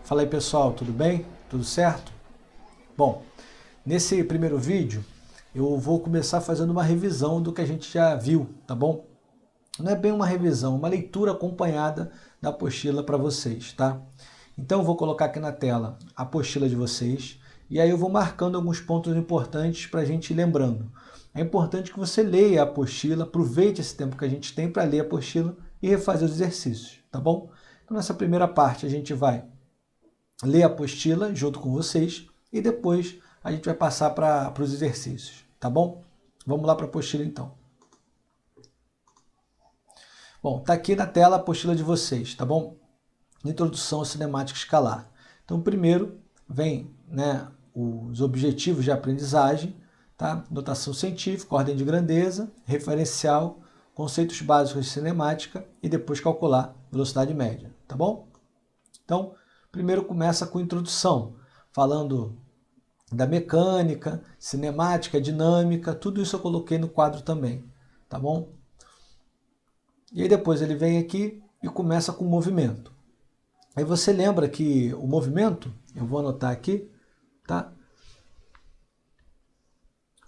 Fala aí pessoal, tudo bem? Tudo certo? Bom, nesse primeiro vídeo eu vou começar fazendo uma revisão do que a gente já viu, tá bom? Não é bem uma revisão, uma leitura acompanhada da apostila para vocês, tá? Então eu vou colocar aqui na tela a apostila de vocês e aí eu vou marcando alguns pontos importantes para a gente ir lembrando. É importante que você leia a apostila, aproveite esse tempo que a gente tem para ler a apostila e refazer os exercícios, tá bom? Então nessa primeira parte a gente vai ler a apostila junto com vocês e depois a gente vai passar para os exercícios, tá bom? Vamos lá para a apostila então. Bom, tá aqui na tela a apostila de vocês, tá bom? Introdução à cinemática escalar. Então, primeiro vem, os objetivos de aprendizagem, tá? Notação científica, ordem de grandeza, referencial, conceitos básicos de cinemática e depois calcular velocidade média, tá bom? Então, primeiro começa com introdução, falando da mecânica, cinemática, dinâmica, tudo isso eu coloquei no quadro também, tá bom? E aí depois ele vem aqui e começa com o movimento. Aí você lembra que o movimento, eu vou anotar aqui, tá?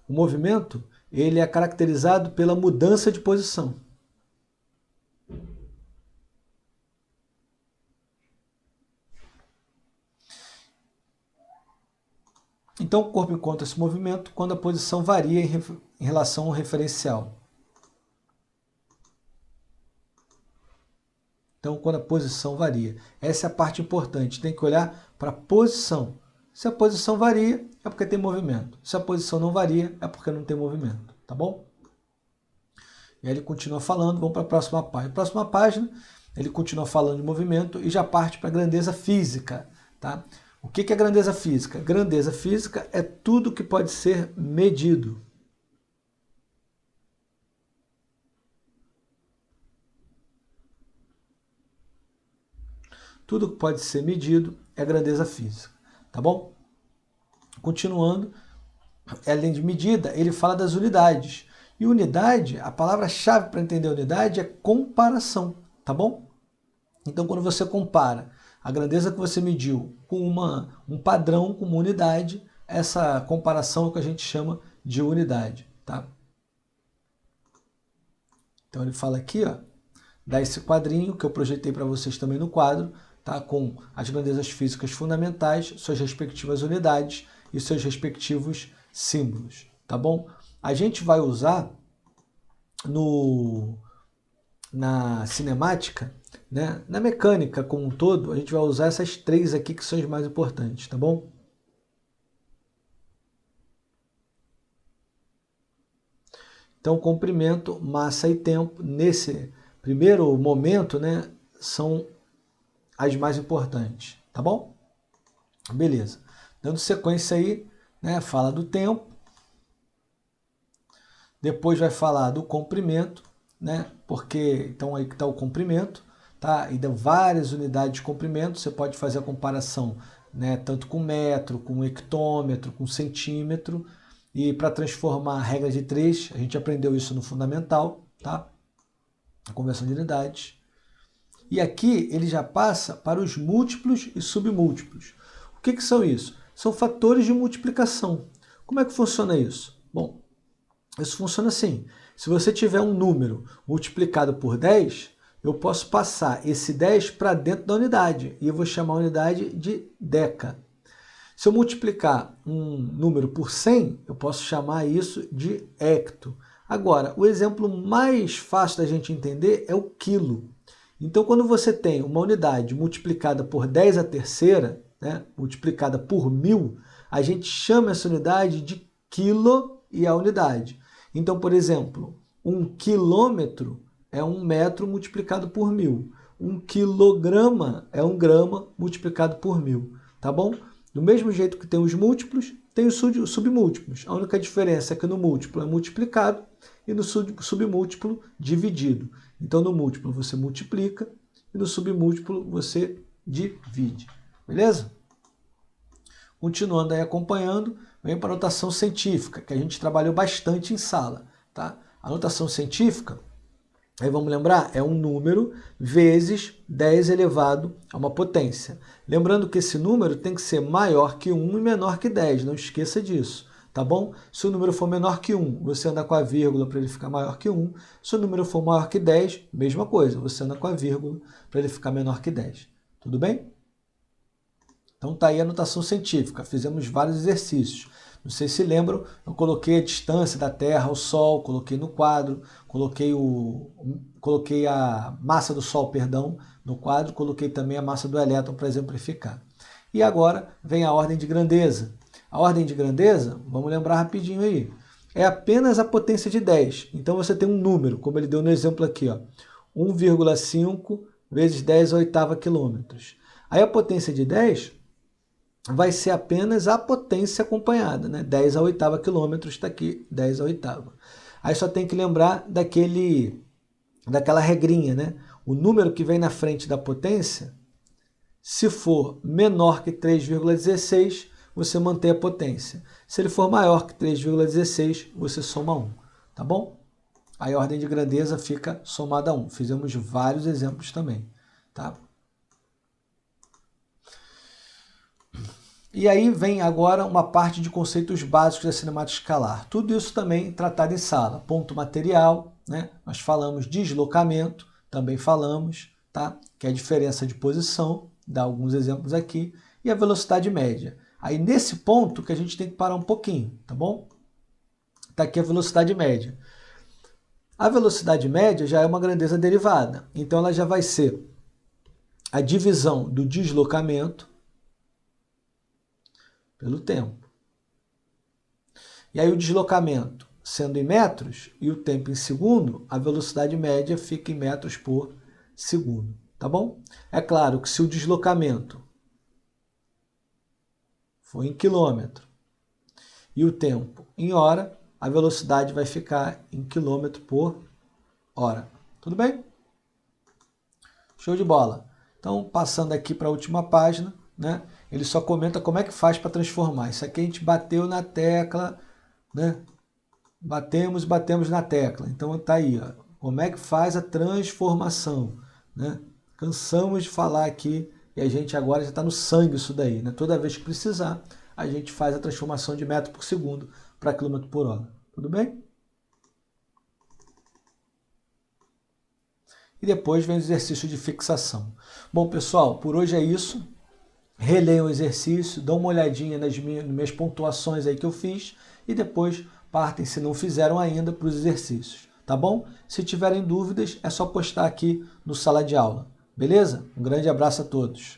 O movimento, ele é caracterizado pela mudança de posição. Então o corpo encontra esse movimento quando a posição varia em relação ao referencial. Então, quando a posição varia. Essa é a parte importante. Tem que olhar para a posição. Se a posição varia, é porque tem movimento. Se a posição não varia, é porque não tem movimento. Tá bom? E aí ele continua falando. Vamos para a próxima página. Próxima página, ele continua falando de movimento e já parte para a grandeza física. Tá? O que é grandeza física? Grandeza física é tudo que pode ser medido. Tudo que pode ser medido é grandeza física, tá bom? Continuando, além de medida, ele fala das unidades. E unidade, a palavra-chave para entender a unidade é comparação, tá bom? Então, quando você compara a grandeza que você mediu com um padrão, com uma unidade, essa comparação é o que a gente chama de unidade, tá? Então, ele fala aqui, ó, dá esse quadrinho que eu projetei para vocês também no quadro, tá? Com as grandezas físicas fundamentais, suas respectivas unidades e seus respectivos símbolos, tá bom? A gente vai usar na cinemática, né? Na mecânica como um todo, a gente vai usar essas três aqui que são as mais importantes, tá bom? Então, comprimento, massa e tempo, nesse primeiro momento, né, são as mais importantes, tá bom? Beleza. Dando sequência aí, né, fala do tempo, depois vai falar do comprimento, né, porque então aí que está o comprimento, tá? E dá várias unidades de comprimento, você pode fazer a comparação, né, tanto com metro, com hectômetro, com centímetro, e para transformar a regra de 3, a gente aprendeu isso no fundamental, tá? A conversão de unidades. E aqui ele já passa para os múltiplos e submúltiplos. O que são isso? São fatores de multiplicação. Como é que funciona isso? Bom, isso funciona assim. Se você tiver um número multiplicado por 10, eu posso passar esse 10 para dentro da unidade. E eu vou chamar a unidade de deca. Se eu multiplicar um número por 100, eu posso chamar isso de hecto. Agora, o exemplo mais fácil da gente entender é o quilo. Então, quando você tem uma unidade multiplicada por 10 à terceira, né, multiplicada por 1000, a gente chama essa unidade de quilo e a unidade. Então, por exemplo, 1 quilômetro é 1 metro multiplicado por 1000. 1 quilograma é 1 grama multiplicado por 1000. Tá bom? Do mesmo jeito que tem os múltiplos, tem os submúltiplos. A única diferença é que no múltiplo é multiplicado e no submúltiplo dividido. Então, no múltiplo você multiplica e no submúltiplo você divide. Beleza? Continuando aí acompanhando, vem para a notação científica, que a gente trabalhou bastante em sala. Tá? A notação científica, Aí vamos lembrar? É um número vezes 10 elevado a uma potência. Lembrando que esse número tem que ser maior que 1 e menor que 10, não esqueça disso, tá bom? Se o número for menor que 1, você anda com a vírgula para ele ficar maior que 1. Se o número for maior que 10, mesma coisa, você anda com a vírgula para ele ficar menor que 10. Tudo bem? Então tá aí a notação científica, fizemos vários exercícios. Não sei se lembram, eu coloquei a distância da Terra ao Sol, coloquei no quadro, coloquei a massa do Sol, perdão, no quadro, coloquei também a massa do elétron para exemplificar. E agora vem a ordem de grandeza. A ordem de grandeza, vamos lembrar rapidinho aí, é apenas a potência de 10. Então você tem um número, como ele deu no exemplo aqui, ó, 1,5 vezes 10 à oitava quilômetros. Aí a potência de 10 vai ser apenas a potência acompanhada, né? 10 à oitava quilômetros está aqui, 10 à oitava. Aí só tem que lembrar daquela regrinha, né? O número que vem na frente da potência, se for menor que 3,16, você mantém a potência. Se ele for maior que 3,16, você soma 1, tá bom? Aí a ordem de grandeza fica somada a 1. Fizemos vários exemplos também, tá? E aí vem agora uma parte de conceitos básicos da cinemática escalar. Tudo isso também tratado em sala. Ponto material, né? Nós falamos deslocamento, também falamos, tá? Que é a diferença de posição, dá alguns exemplos aqui, e a velocidade média. Aí nesse ponto que a gente tem que parar um pouquinho, tá bom? Tá aqui a velocidade média. A velocidade média já é uma grandeza derivada, então ela já vai ser a divisão do deslocamento pelo tempo. E aí o deslocamento sendo em metros e o tempo em segundo, a velocidade média fica em metros por segundo, tá bom? É claro que se o deslocamento for em quilômetro e o tempo em hora, a velocidade vai ficar em quilômetro por hora. Tudo bem? Show de bola. Então, passando aqui para a última página, né? Ele só comenta como é que faz para transformar. Isso aqui a gente bateu na tecla, né? Batemos na tecla. Então tá aí, ó. Como é que faz a transformação, né? Cansamos de falar aqui e a gente agora já está no sangue isso daí, né? Toda vez que precisar, a gente faz a transformação de metro por segundo para quilômetro por hora. Tudo bem? E depois vem o exercício de fixação. Bom, pessoal, por hoje é isso. Releiam o exercício, dão uma olhadinha nas minhas pontuações aí que eu fiz e depois partem, se não fizeram ainda, para os exercícios, tá bom? Se tiverem dúvidas, é só postar aqui no Sala de Aula, beleza? Um grande abraço a todos.